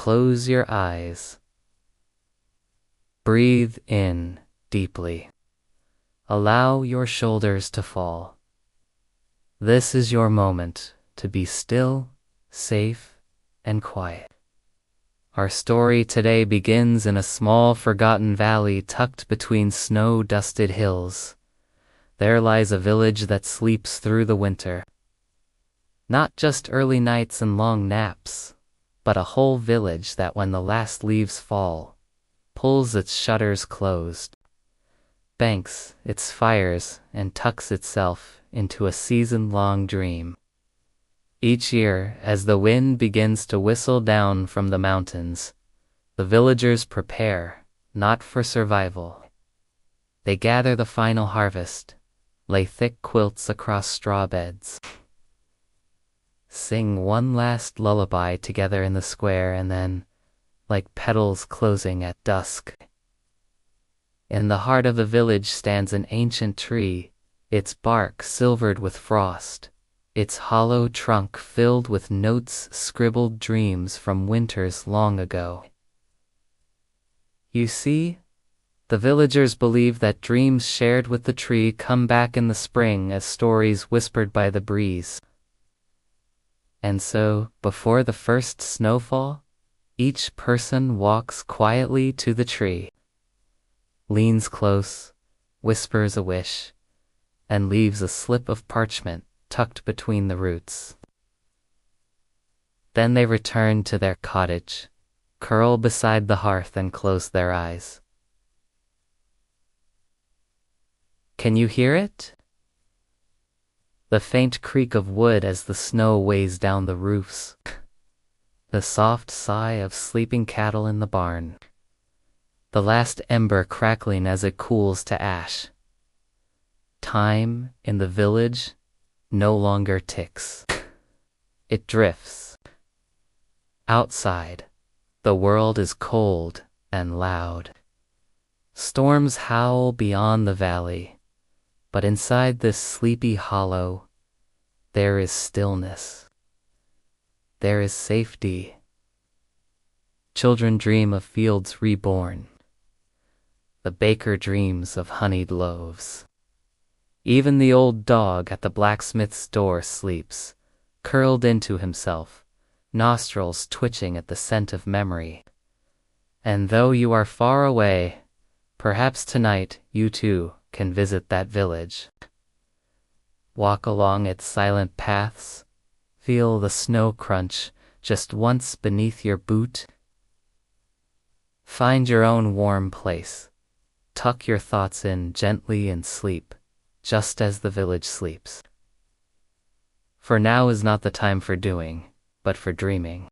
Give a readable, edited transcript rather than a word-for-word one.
close your eyes. Breathe in deeply. Allow your shoulders to fall. This is your moment to be still, safe, and quiet. Our story today begins in a small, forgotten valley tucked between snow-dusted hills. There lies a village that sleeps through the winter. Not just early nights and long naps, but a whole village that when the last leaves fall, pulls its shutters closed, banks its fires, and tucks itself into a season-long dream. Each year, as the wind begins to whistle down from the mountains, the villagers prepare, not for survival. They gather the final harvest, lay thick quilts across straw beds, sing one last lullaby together in the square, and then, like petals closing at dusk, in the heart of the village stands an ancient tree, its bark silvered with frost, its hollow trunk filled with notes scribbled dreams from winters long ago. You see, the villagers believe that dreams shared with the tree come back in the spring as stories whispered by the breeze. And so, before the first snowfall, each person walks quietly to the tree, leans close, whispers a wish, and leaves a slip of parchment tucked between the roots. Then they return to their cottage, curl beside the hearth, and close their eyes. Can you hear it? The faint creak of wood as the snow weighs down the roofs. The soft sigh of sleeping cattle in the barn. The last ember crackling as it cools to ash. Time in the village no longer ticks. It drifts. Outside, the world is cold and loud. Storms howl beyond the valley, but inside this sleepy hollow, there is stillness. There is safety. Children dream of fields reborn. The baker dreams of honeyed loaves. Even the old dog at the blacksmith's door sleeps, curled into himself, nostrils twitching at the scent of memory. And though you are far away, perhaps tonight you too can visit that village. Walk along its silent paths, feel the snow crunch just once beneath your boot. Find your own warm place, tuck your thoughts in gently and sleep, just as the village sleeps. For now is not the time for doing, but for dreaming.